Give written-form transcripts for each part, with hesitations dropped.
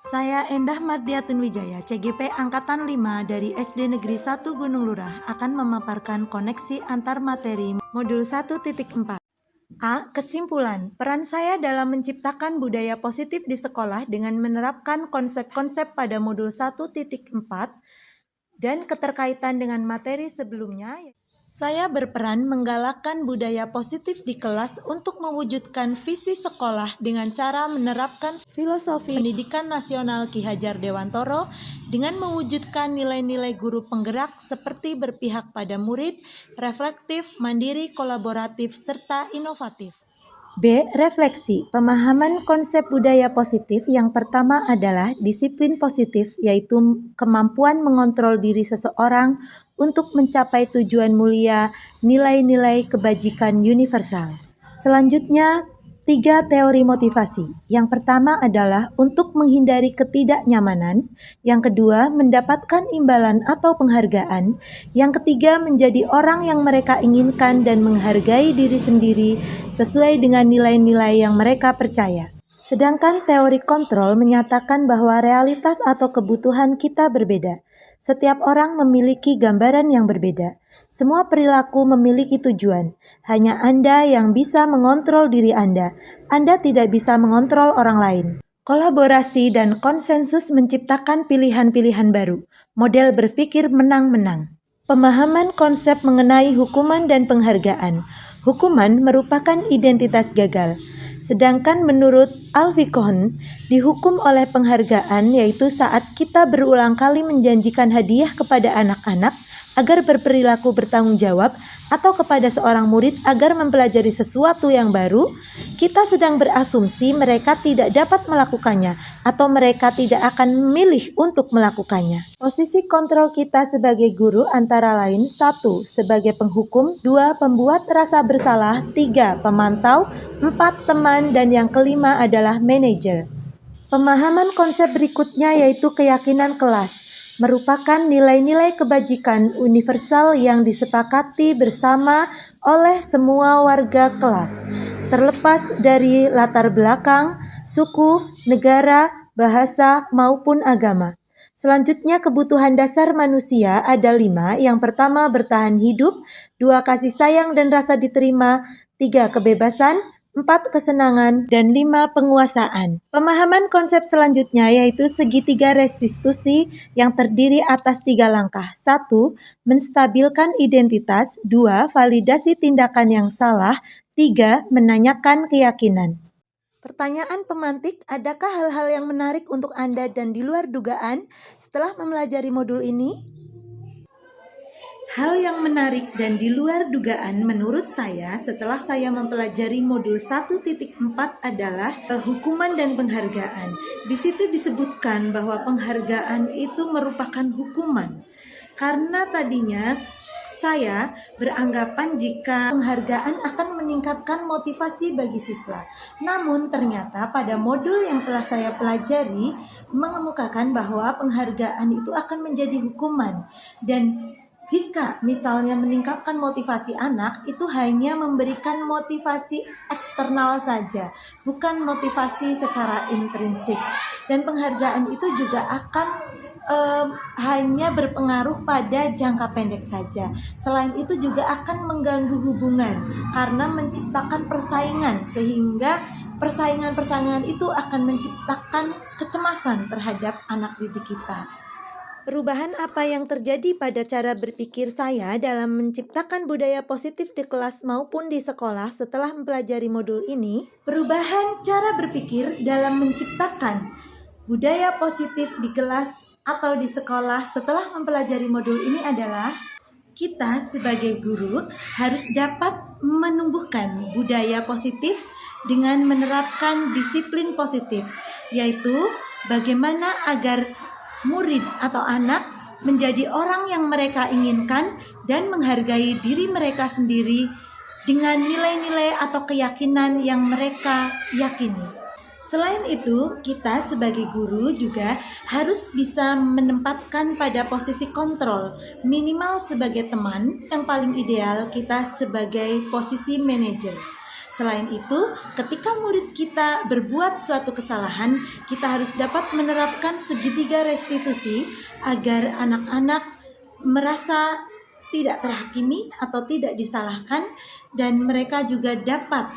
Saya Endah Mardiatun Wijaya, CGP Angkatan 5 dari SD Negeri 1 Gunung Lurah akan memaparkan koneksi antar materi modul 1.4. A. Kesimpulan, peran saya dalam menciptakan budaya positif di sekolah dengan menerapkan konsep-konsep pada modul 1.4 dan keterkaitan dengan materi sebelumnya. Saya berperan menggalakkan budaya positif di kelas untuk mewujudkan visi sekolah dengan cara menerapkan filosofi pendidikan nasional Ki Hajar Dewantoro dengan mewujudkan nilai-nilai guru penggerak seperti berpihak pada murid, reflektif, mandiri, kolaboratif, serta inovatif. B. Refleksi, pemahaman konsep budaya positif yang pertama adalah disiplin positif, yaitu kemampuan mengontrol diri seseorang untuk mencapai tujuan mulia, nilai-nilai kebajikan universal. Selanjutnya, 3 teori motivasi. Yang pertama adalah untuk menghindari ketidaknyamanan, yang kedua mendapatkan imbalan atau penghargaan, yang ketiga menjadi orang yang mereka inginkan dan menghargai diri sendiri sesuai dengan nilai-nilai yang mereka percaya. Sedangkan teori kontrol menyatakan bahwa realitas atau kebutuhan kita berbeda. Setiap orang memiliki gambaran yang berbeda. Semua perilaku memiliki tujuan. Hanya Anda yang bisa mengontrol diri Anda. Anda tidak bisa mengontrol orang lain. Kolaborasi dan konsensus menciptakan pilihan-pilihan baru. Model berpikir menang-menang. Pemahaman konsep mengenai hukuman dan penghargaan. Hukuman merupakan identitas gagal. Sedangkan menurut Alfie Kohn, dihukum oleh penghargaan yaitu saat kita berulang kali menjanjikan hadiah kepada anak-anak agar berperilaku bertanggung jawab atau kepada seorang murid agar mempelajari sesuatu yang baru, kita sedang berasumsi mereka tidak dapat melakukannya atau mereka tidak akan memilih untuk melakukannya. Posisi kontrol kita sebagai guru antara lain 1. Sebagai penghukum, 2. Pembuat rasa bersalah, 3. Pemantau, 4. Teman, dan yang kelima adalah manajer. Pemahaman konsep berikutnya yaitu keyakinan kelas. Merupakan nilai-nilai kebajikan universal yang disepakati bersama oleh semua warga kelas, terlepas dari latar belakang, suku, negara, bahasa, maupun agama. Selanjutnya kebutuhan dasar manusia ada 5. Yang pertama bertahan hidup, 2. Kasih sayang dan rasa diterima, 3. Kebebasan, 4. Kesenangan, dan 5. Penguasaan. Pemahaman konsep selanjutnya yaitu segitiga restitusi yang terdiri atas 3 langkah. 1. Menstabilkan identitas, 2. Validasi tindakan yang salah, 3. Menanyakan keyakinan. Pertanyaan pemantik, adakah hal-hal yang menarik untuk Anda dan di luar dugaan setelah mempelajari modul ini? Hal yang menarik dan di luar dugaan menurut saya setelah saya mempelajari modul 1.4 adalah hukuman dan penghargaan. Di situ disebutkan bahwa penghargaan itu merupakan hukuman. Karena tadinya saya beranggapan jika penghargaan akan meningkatkan motivasi bagi siswa. Namun ternyata pada modul yang telah saya pelajari mengemukakan bahwa penghargaan itu akan menjadi hukuman. Dan jika misalnya meningkatkan motivasi anak, itu hanya memberikan motivasi eksternal saja, bukan motivasi secara intrinsik. Dan penghargaan itu juga akan hanya berpengaruh pada jangka pendek saja. Selain itu juga akan mengganggu hubungan karena menciptakan persaingan, sehingga persaingan-persaingan itu akan menciptakan kecemasan terhadap anak didik kita. Perubahan apa yang terjadi pada cara berpikir saya dalam menciptakan budaya positif di kelas maupun di sekolah setelah mempelajari modul ini? Perubahan cara berpikir dalam menciptakan budaya positif di kelas atau di sekolah setelah mempelajari modul ini adalah kita sebagai guru harus dapat menumbuhkan budaya positif dengan menerapkan disiplin positif, yaitu bagaimana agar murid atau anak menjadi orang yang mereka inginkan dan menghargai diri mereka sendiri dengan nilai-nilai atau keyakinan yang mereka yakini. Selain itu, kita sebagai guru juga harus bisa menempatkan pada posisi kontrol, minimal sebagai teman, yang paling ideal kita sebagai posisi manajer. Selain itu, ketika murid kita berbuat suatu kesalahan, kita harus dapat menerapkan segitiga restitusi agar anak-anak merasa tidak terhakimi atau tidak disalahkan, dan mereka juga dapat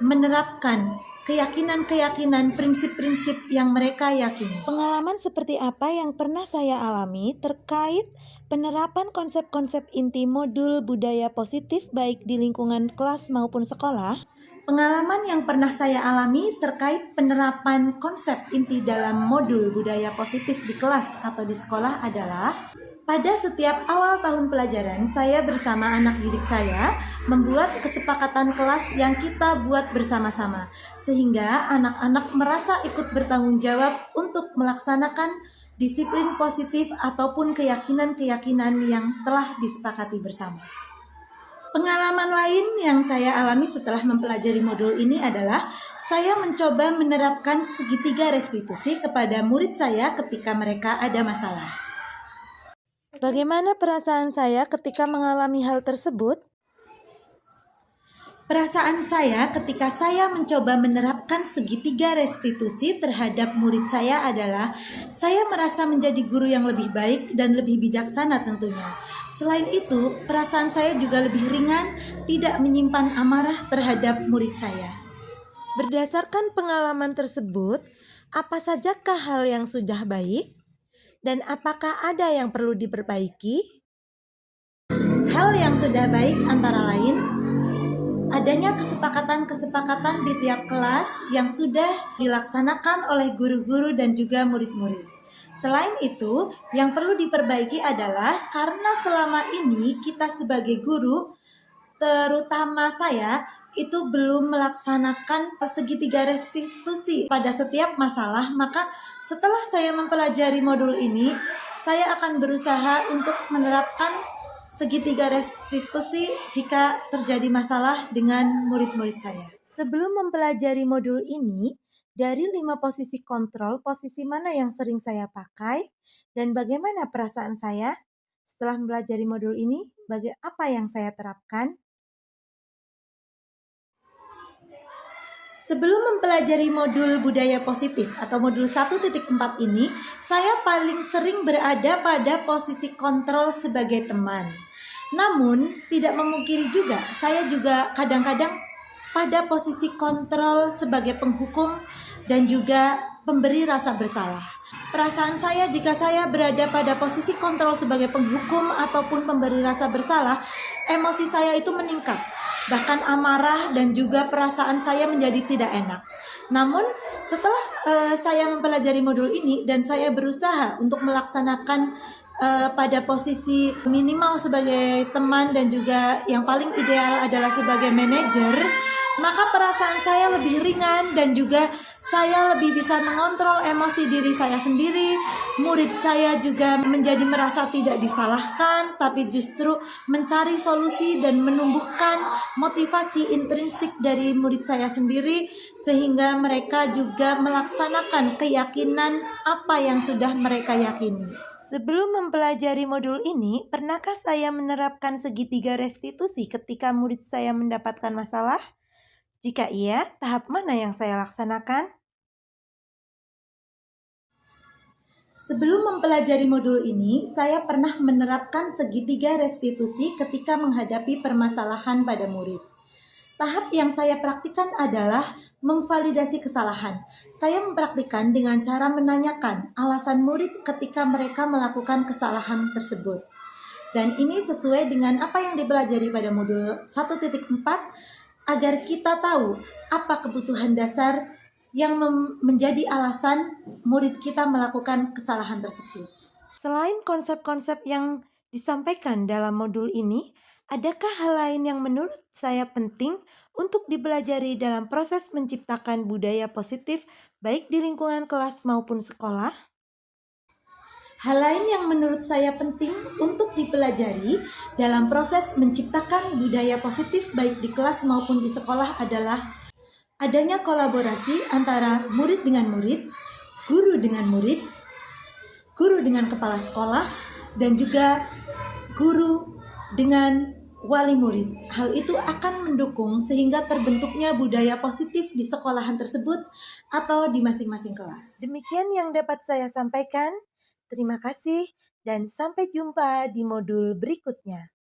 menerapkan keyakinan-keyakinan, prinsip-prinsip yang mereka yakini. Pengalaman seperti apa yang pernah saya alami terkait penerapan konsep-konsep inti modul budaya positif baik di lingkungan kelas maupun sekolah? Pengalaman yang pernah saya alami terkait penerapan konsep inti dalam modul budaya positif di kelas atau di sekolah adalah pada setiap awal tahun pelajaran, saya bersama anak didik saya membuat kesepakatan kelas yang kita buat bersama-sama, sehingga anak-anak merasa ikut bertanggung jawab untuk melaksanakan disiplin positif ataupun keyakinan-keyakinan yang telah disepakati bersama. Pengalaman lain yang saya alami setelah mempelajari modul ini adalah saya mencoba menerapkan segitiga restitusi kepada murid saya ketika mereka ada masalah. Bagaimana perasaan saya ketika mengalami hal tersebut? Perasaan saya ketika saya mencoba menerapkan segitiga restitusi terhadap murid saya adalah saya merasa menjadi guru yang lebih baik dan lebih bijaksana tentunya. Selain itu, perasaan saya juga lebih ringan, tidak menyimpan amarah terhadap murid saya. Berdasarkan pengalaman tersebut, apa sajakah hal yang sudah baik? Dan apakah ada yang perlu diperbaiki? Hal yang sudah baik antara lain adanya kesepakatan-kesepakatan di tiap kelas yang sudah dilaksanakan oleh guru-guru dan juga murid-murid. Selain itu, yang perlu diperbaiki adalah karena selama ini kita sebagai guru, terutama saya, itu belum melaksanakan segitiga restitusi pada setiap masalah, maka setelah saya mempelajari modul ini, saya akan berusaha untuk menerapkan segitiga restitusi jika terjadi masalah dengan murid-murid saya. Sebelum mempelajari modul ini, dari 5 posisi kontrol, posisi mana yang sering saya pakai dan bagaimana perasaan saya setelah mempelajari modul ini, apa yang saya terapkan? Sebelum mempelajari modul budaya positif atau modul 1.4 ini, saya paling sering berada pada posisi kontrol sebagai teman. Namun, tidak memungkiri juga, saya juga kadang-kadang pada posisi kontrol sebagai penghukum dan juga pemberi rasa bersalah. Perasaan saya jika saya berada pada posisi kontrol sebagai penghukum ataupun pemberi rasa bersalah, emosi saya itu meningkat. Bahkan amarah dan juga perasaan saya menjadi tidak enak. Namun setelah saya mempelajari modul ini dan saya berusaha untuk melaksanakan pada posisi minimal sebagai teman dan juga yang paling ideal adalah sebagai manajer, maka perasaan saya lebih ringan dan juga saya lebih bisa mengontrol emosi diri saya sendiri. Murid saya juga menjadi merasa tidak disalahkan, tapi justru mencari solusi dan menumbuhkan motivasi intrinsik dari murid saya sendiri, sehingga mereka juga melaksanakan keyakinan apa yang sudah mereka yakini. Sebelum mempelajari modul ini, pernahkah saya menerapkan segitiga restitusi ketika murid saya mendapatkan masalah? Jika iya, tahap mana yang saya laksanakan? Sebelum mempelajari modul ini, saya pernah menerapkan segitiga restitusi ketika menghadapi permasalahan pada murid. Tahap yang saya praktikkan adalah memvalidasi kesalahan. Saya mempraktikkan dengan cara menanyakan alasan murid ketika mereka melakukan kesalahan tersebut. Dan ini sesuai dengan apa yang dipelajari pada modul 1.4 agar kita tahu apa kebutuhan dasar yang menjadi alasan murid kita melakukan kesalahan tersebut. Selain konsep-konsep yang disampaikan dalam modul ini, adakah hal lain yang menurut saya penting untuk dipelajari dalam proses menciptakan budaya positif baik di lingkungan kelas maupun sekolah? Hal lain yang menurut saya penting untuk dipelajari dalam proses menciptakan budaya positif baik di kelas maupun di sekolah adalah adanya kolaborasi antara murid dengan murid, guru dengan murid, guru dengan kepala sekolah, dan juga guru dengan wali murid. Hal itu akan mendukung sehingga terbentuknya budaya positif di sekolahan tersebut atau di masing-masing kelas. Demikian yang dapat saya sampaikan. Terima kasih dan sampai jumpa di modul berikutnya.